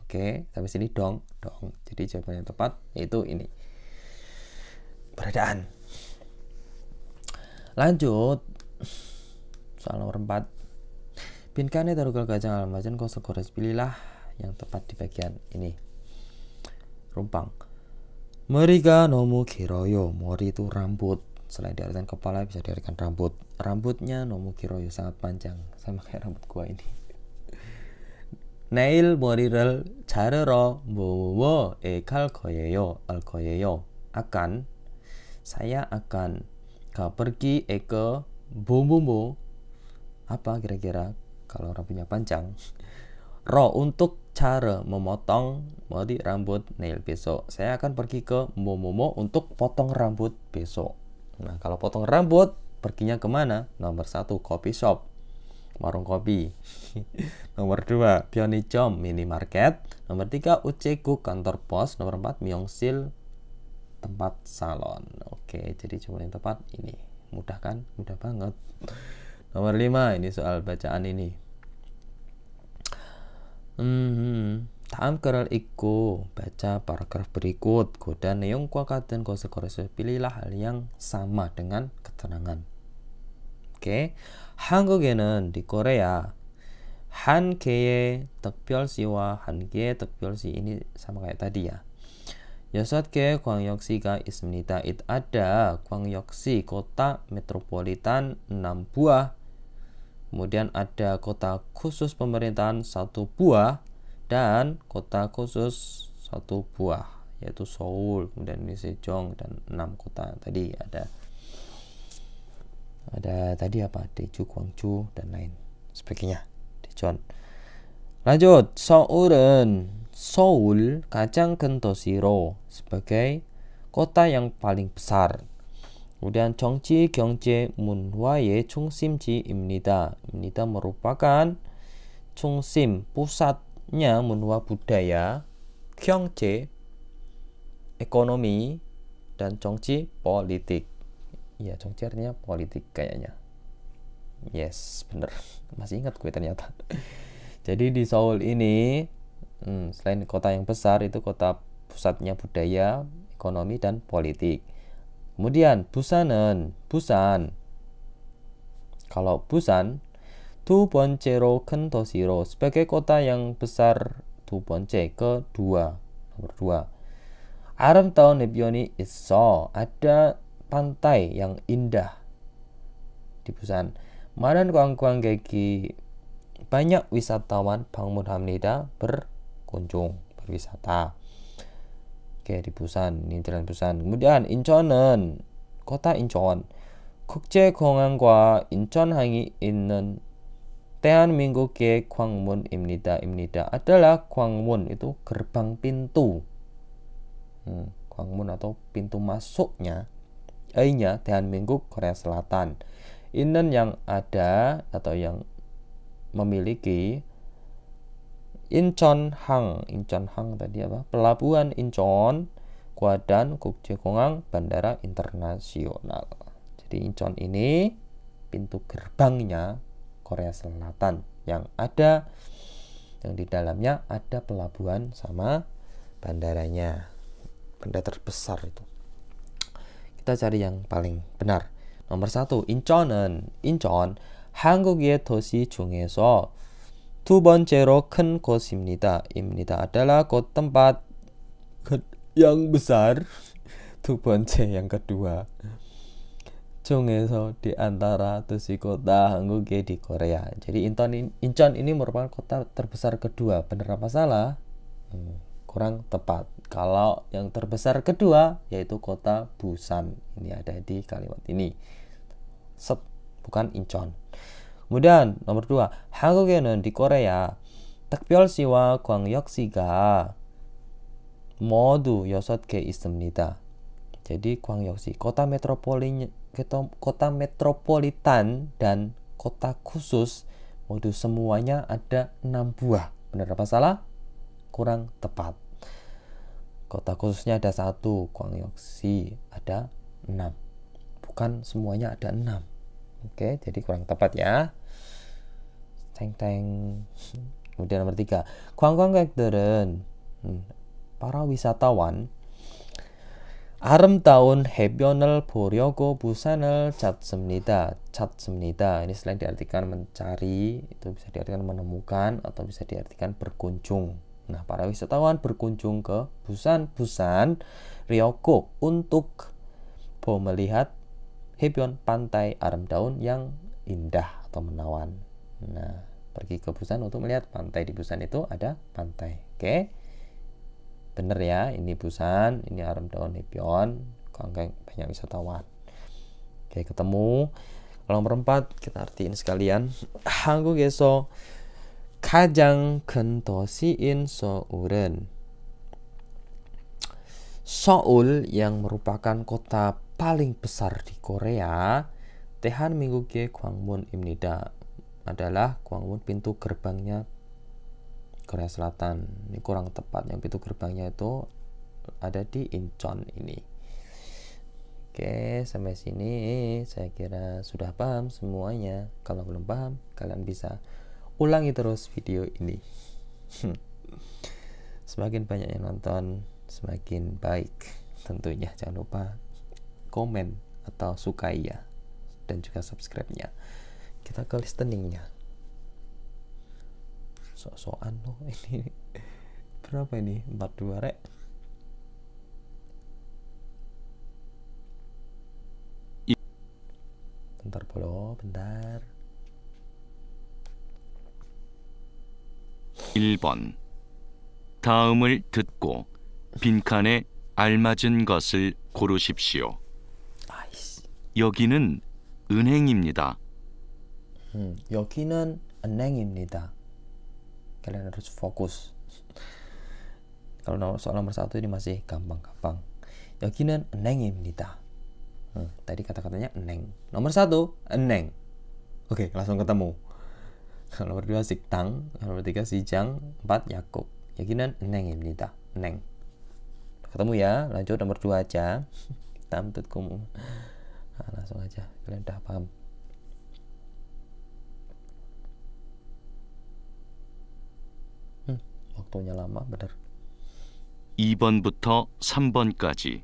Oke, sampai sini dong. Jadi jawaban yang tepat yaitu ini. Keberadaan. Lanjut. Soal nomor 4. Pinkannya darugal gajang almajan kosel kores, pilihlah yang tepat di bagian ini. Rumpang. 머리가 너무 길어요. 머리 itu rambut. Selain diartikan kepala bisa diartikan rambut. Rambutnya 너무 길어요, sangat panjang, sama kayak rambut gua ini. 내일 머리를 자르러 뭐뭐뭐에 갈 거예요. Saya akan pergi ke 뭐뭐뭐. Apa kira-kira kalau rambutnya panjang? Ro untuk cara memotong modi rambut nail besok. Saya akan pergi ke Momomo untuk potong rambut besok. Nah, kalau potong rambut perginya kemana? Nomor 1, coffee shop, warung kopi. Nomor 2, 편의점, minimarket. Nomor 3, 우체국, kantor pos. Nomor 4, 미용실, tempat salon. Oke, jadi jawaban yang tepat ini. Mudah kan? Mudah banget. Nomor 5, ini soal bacaan ini. 다음 글을 읽고 baca paragraf berikut. 고다 내용과 같은 것을 고르세요. pilihlah hal yang sama dengan keterangan. Oke. 한국에는 di Korea 한 개의 특별시와 한 개의 특별시 ini sama kayak tadi ya. 6개의 광역시가 있습니다. ada 광역시 kota metropolitan 6 buah. Kemudian ada kota khusus pemerintahan 1 buah dan kota khusus 1 buah, yaitu Seoul, kemudian ini Sejong dan 6 kota tadi ada tadi apa? Daegu, Gwangju dan lain sebagainya. Daejeon. Lanjut, Seoul 가장 큰 도시로 sebagai kota yang paling besar. kemudian 정치, 경제, 문화의 중심지입니다. 입니다 merupakan 중심, pusatnya 문화 budaya, 경제, ekonomi, dan 정치, politik. Ya, 정치 artinya politik kayaknya. Yes, bener. Masih ingat gue ternyata. Jadi di Seoul ini selain kota yang besar, itu kota pusatnya budaya, ekonomi, dan politik. Kemudian Busan. Kalau Busan 두 번째로 큰 도시로 sebagai kota yang besar 두 번째, kedua, nomor 2. 아름다운 해변이 있어, ada pantai yang indah di Busan. 많은 관광객이, banyak wisatawan 방문합니다, berwisata. Oke, di Busan, ini jalan Busan. Kemudian 인천은 kota Incheon. 국제공항과 인천항이 있는 대한민국의 광문입니다. adalah 광문, itu gerbang pintu. 광문 atau pintu masuknya. A-nya 대한민국, Korea Selatan. 있는 yang ada atau yang memiliki. 인천항 tadi apa? Pelabuhan Incheon, dan 국제공항, bandara internasional. Jadi Incheon ini pintu gerbangnya Korea Selatan yang di dalamnya ada pelabuhan sama bandaranya. Benda terbesar itu. Kita cari yang paling benar. Nomor 1, Incheon 한국의 도시 중에서 두 번째로 큰 곳입니다. adalah tempat yang besar. 두 번째, yang kedua. 중에서, di antara dosi kota 한국의 di Korea. Jadi Incheon ini merupakan kota terbesar kedua. Benar apa salah? Kurang tepat. Kalau yang terbesar kedua yaitu kota Busan. Ini ada di kalimat ini. Bukan Incheon. kemudian nomor 2, 한국에는 di Korea 특별시와 광역시가 모두 6개 있습니다. jadi 광역시, kota metropolitan dan kota khusus modu semuanya ada 6 buah. Benar apa salah? Kurang tepat. Kota khususnya ada 1, 광역시 ada 6. Bukan semuanya ada 6. Oke, jadi kurang tepat ya. Kemudian nomor 3, 관광객들은 para wisatawan 아름다운 해변을 보려고 부산을 찾습니다. Ini selain diartikan mencari, itu bisa diartikan menemukan atau bisa diartikan berkunjung. Nah, para wisatawan berkunjung ke Busan Ryokuk untuk melihat 해변, pantai 아름다운 yang indah atau menawan. Nah, pergi ke Busan untuk melihat pantai. Di Busan itu ada pantai. Oke. Bener ya, ini Busan, ini 아름다운 해변, banyak wisatawan. Oke, ketemu. Kalau nomor 4 kita artiin sekalian. 한국에서 가장 큰 도시인 서울은, Seoul yang merupakan kota paling besar di Korea, 대한민국의 광문입니다. adalah 광문, pintu gerbangnya Korea Selatan. Ini kurang tepat, yang pintu gerbangnya itu ada di Incheon ini. Oke, sampai sini saya kira sudah paham semuanya. Kalau belum paham, kalian bisa ulangi terus video ini. Semakin banyak yang nonton, semakin baik. Tentunya jangan lupa komen atau sukai ya, dan juga subscribe-nya. Kita ke listeningnya. Sok-sokan loh ini. Berapa ini? 42 rek. Bentar bolo, bentar. 1번. 다음을 듣고 빈칸에 알맞은 것을 고르십시오. 아이씨. 여기는 은행입니다. 여기는 은행입니다. Kalian harus fokus. Kalau soal nomor 1 ini masih gampang-gampang. 여기는 은행입니다. Tadi kata-katanya eneng. Nomor 1 eneng. Oke, langsung ketemu. Nomor 2 식당, nomor 3 시장, 4 약국. 여기는 은행입니다. eneng. Ketemu ya. Lanjut nomor 2 aja. Tamtut kamu. Nah, langsung aja. Kalian udah paham. Waktunya lama bener. 2번부터 3번까지.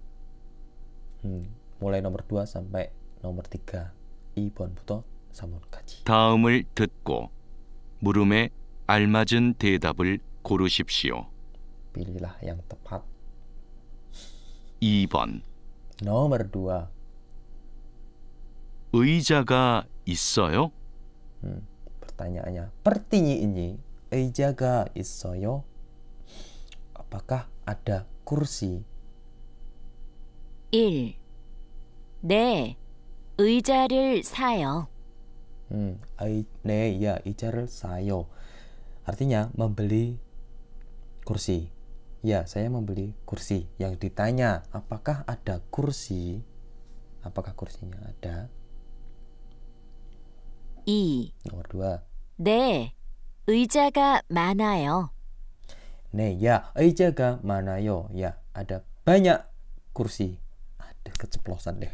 mulai nomor 2 sampai nomor 3. 2번부터 3번까지. 다음을 듣고 물음에 알맞은 대답을 고르십시오. Pilihlah yang tepat. 2번. Nomor 2. 의자가 있어요? Pertanyaannya, pertanyaannya, 의자가 있어요? Apakah ada kursi? 1. 네, 의자를 사요. 네, ya, 의자를 사요. Artinya membeli kursi. Ya, saya membeli kursi. Yang ditanya, apakah ada kursi? Apakah kursinya ada? 2. Nomor 2. 네, 의자가 많아요. 네, ya, 의자가 많아요. Ya, ada banyak kursi. Ada keceplosan deh.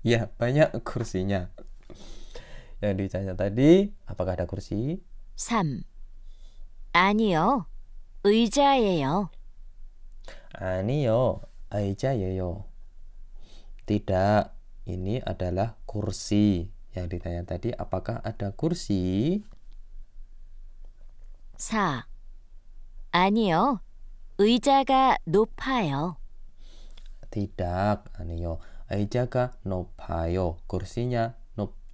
Ya, banyak kursinya. Yang ditanya tadi, apakah ada kursi? 3. 아니요, 의자예요. 아니요, 의자예요. Tidak, ini adalah kursi. Yang ditanya tadi, apakah ada kursi? 4. 아니요, 의자가 높아요. Tidak, 아니요. 의자가 높아요. Kursinya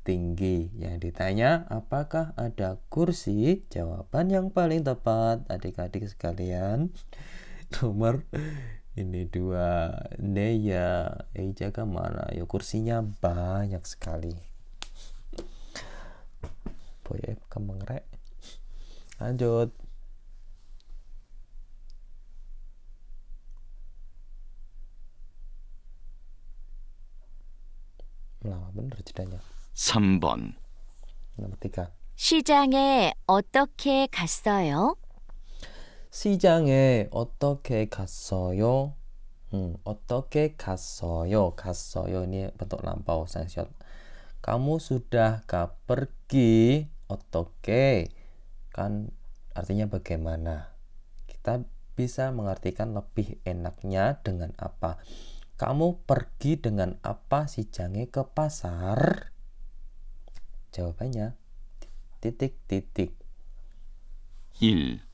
tinggi. Yang ditanya, apakah ada kursi? Jawaban yang paling tepat, adik-adik sekalian, nomor ini 2. 네, ya, 의자가 많아요. Kursinya banyak sekali. Boy, kembang rek. Lanjut. Lama bener jedanya. 3번. Nomor 3. 시장에 어떻게 갔어요? 시장에 어떻게 갔어요? 어떻게 갔어요? 갔어요 ini bentuk lampau sangsiot. Kamu sudah pergi? 어떻게 kan artinya bagaimana. Kita bisa mengartikan lebih enaknya dengan apa. Kamu pergi dengan apa 시장에 ke pasar? Jawabannya titik-titik. 1.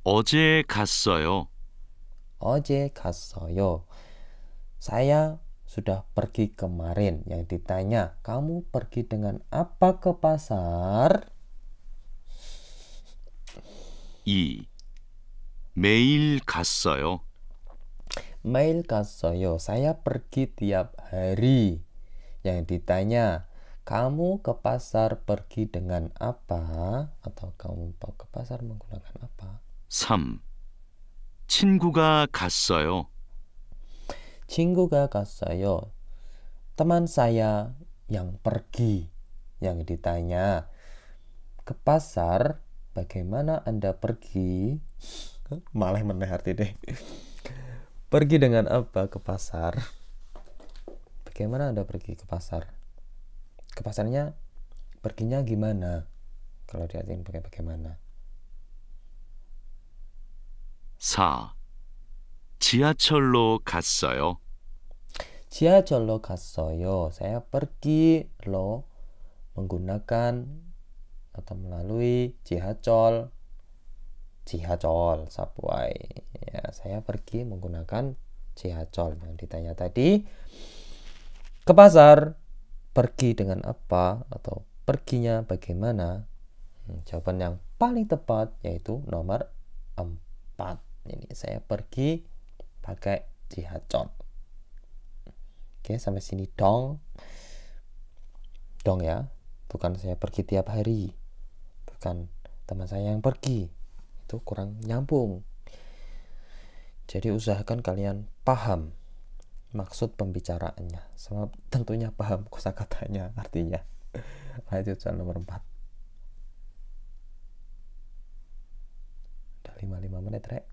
어제 갔어요. 어제 갔어요. Saya sudah pergi kemarin. Yang ditanya, kamu pergi dengan apa ke pasar? 2. 매일 갔어요. 매일 갔어요. Saya pergi tiap hari. Yang ditanya, kamu ke pasar pergi dengan apa? Atau kamu ke pasar menggunakan apa? 3. 친구가 갔어요. 친구가 갔어요. Teman saya yang pergi. Yang ditanya, ke pasar, bagaimana Anda pergi? Malah meneh arti deh. Pergi dengan apa ke pasar? bagaimana Anda pergi ke pasar? Ke pasarnya perginya gimana? Kalau diartikan pakai bagaimana? 4. 지하철로 갔어요. 지하철로 갔어요. Saya pergi lo menggunakan atau melalui 지하철 subway. Ya, saya pergi menggunakan 지하철. Yang ditanya tadi, ke pasar pergi dengan apa atau perginya bagaimana? Jawaban yang paling tepat yaitu nomor 4. Ini saya pergi pakai 지하철. Oke, sampai sini dong. Dong ya. Bukan saya pergi tiap hari. Bukan teman saya yang pergi. Itu kurang nyambung. Jadi usahakan kalian paham maksud pembicaraannya. Sama tentunya paham kosakatanya, artinya. Lanjut soal nomor 4. Udah 55 menit, Rek.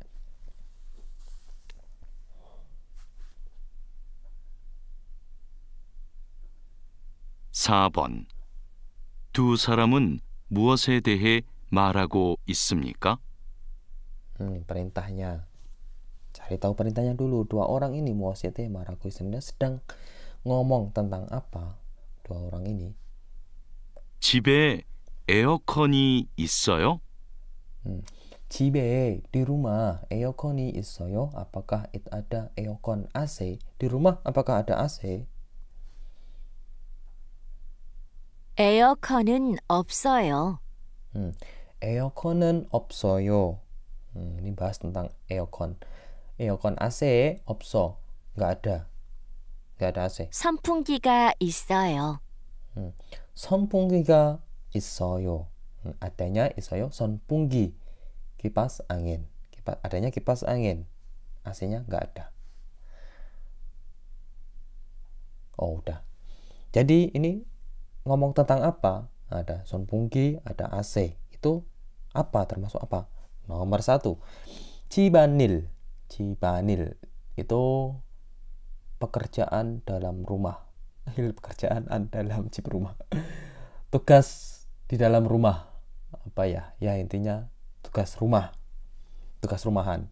4번. 두 사람은 무엇에 대해 말하고 있습니까? Perintahnya. Cari tahu perintahnya dulu. Dua orang ini muasete maraku sebenarnya sedang ngomong tentang apa? Dua orang ini. 집에 에어컨이 있어요? 집에 di rumah 에어컨이 있어요? Apakah itu ada 에어컨 AC? Di rumah apakah ada AC? 에어컨은 없어요. 에어컨은 없어요. Ini bahas tentang 에어컨. 에어컨 AC 없어. Nggak ada. Nggak ada AC. 선풍기가 있어요. 선풍기가 있어요. Adanya 있어요. 선풍기. Kipas angin. Adanya kipas angin. AC-nya nggak ada. Oh, udah. Jadi ini ngomong tentang apa? Ada 선풍기, ada AC. Itu apa? Termasuk apa? Nomor 1. Cibanil. Cibanil itu pekerjaan dalam rumah. Pekerjaan dalam rumah. Tugas di dalam rumah. Apa ya? Ya intinya tugas rumah. Tugas rumahan.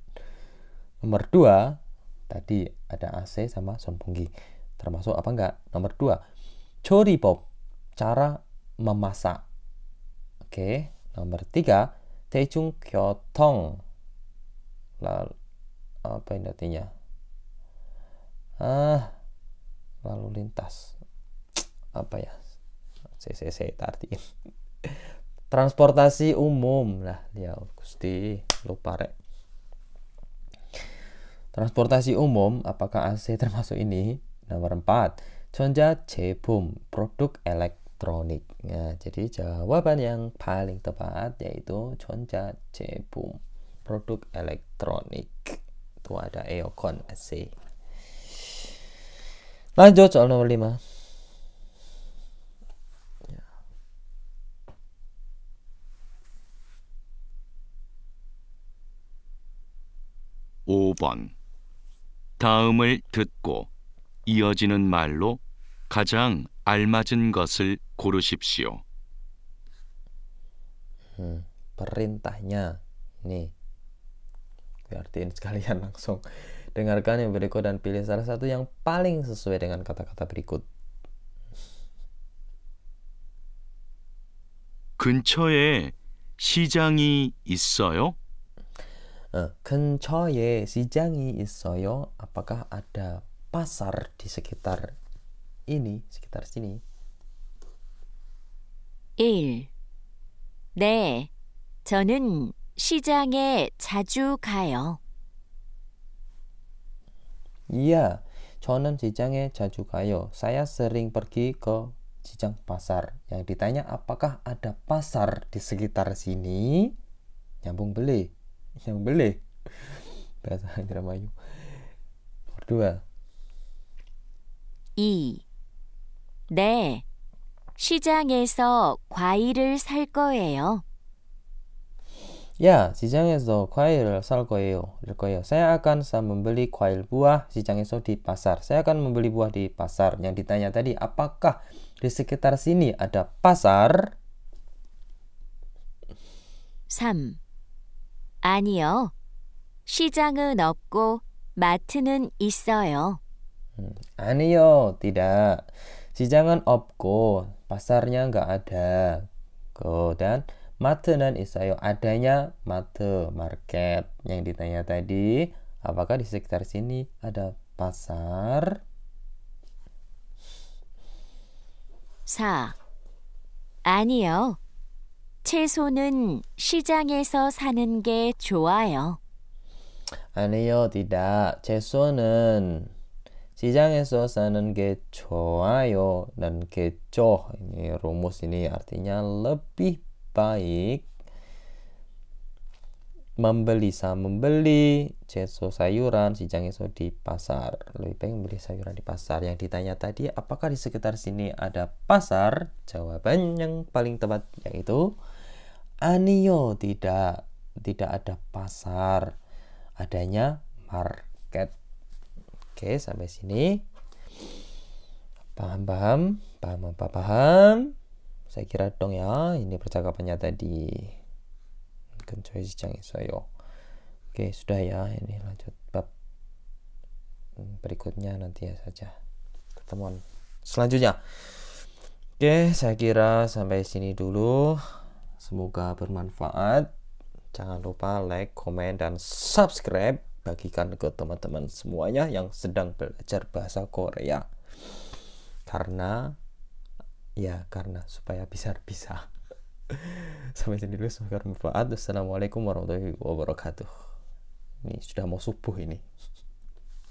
Nomor 2, tadi ada AC sama 선풍기. Termasuk apa enggak? Nomor 2. 조리법. Cara memasak. Oke. Nomor 3. 대중교통. Lalu apa ini artinya? Lalu lintas. Apa ya? CCC artiin. Transportasi umum. Lah, ya Gusti, lupa rek. Transportasi umum, apakah AC termasuk ini? Nomor 4. 전자제품, produk elektronik. Nah, jadi jawaban yang paling tepat yaitu 전자제품, produk elektronik. Itu ada 에어컨 AC. Lanjut soal nomor 5. 5번. 다음을 듣고 이어지는 말로 가장 알맞은 것을 고르십시오. Perintahnya nih. Artiin sekalian langsung. Dengarkan yang berikut dan pilih salah satu yang paling sesuai dengan kata-kata berikut. 근처에 시장이 있어요? 근처에 시장이 있어요? Apakah ada pasar di sekitar ini, sekitar sini? 1. 네, 저는 시장에 자주 가요. Iya, 저는 시장에 자주 가요. Saya sering pergi ke 시장 pasar. Yang ditanya apakah ada pasar di sekitar sini? Nyambung beli. Nyambung beli. Bahasa Indramayu. Nomor 2. 2. 네, 시장에서 과일을 살 거예요. 야, 시장에서 과일을 살 거예요. 이럴 거예요. Saya akan membeli 과일 buah 시장에서 di pasar. Saya akan membeli buah di pasar. Yang ditanya tadi, apakah di sekitar sini ada pasar? 3. 아니요. 시장은 없고 마트는 있어요. 아니요, tidak. 시장은 없고 pasarnya nggak ada. Dan 마트는 있어요. adanya 마트, market. Yang ditanya tadi, apakah di sekitar sini ada pasar? 4. 아니요. 채소는 시장에서 사는 게 좋아요. 아니요, tidak. 채소는 시장에서 사는 게 좋아요. Dan kecoh, ini rumus ini artinya lebih baik membeli 채소 sayuran 시장에서 di pasar. Lebih baik membeli sayuran di pasar. Yang ditanya tadi, apakah di sekitar sini ada pasar? Jawaban yang paling tepat yaitu 아니요, tidak. Tidak ada pasar. Adanya market. Oke, sampai sini. Paham? Saya kira dong ya, ini percakapannya tadi. 근처에 시장 있어요. Oke, sudah ya. Ini lanjut bab berikutnya nanti ya saja. Pertemuan selanjutnya. Oke, saya kira sampai sini dulu. Semoga bermanfaat. Jangan lupa like, komen, dan subscribe. Bagikan ke teman-teman semuanya yang sedang belajar bahasa Korea. Karena supaya bisa. Sampai sini dulu, semoga bermanfaat. Assalamualaikum warahmatullahi wabarakatuh. Ini sudah mau subuh ini.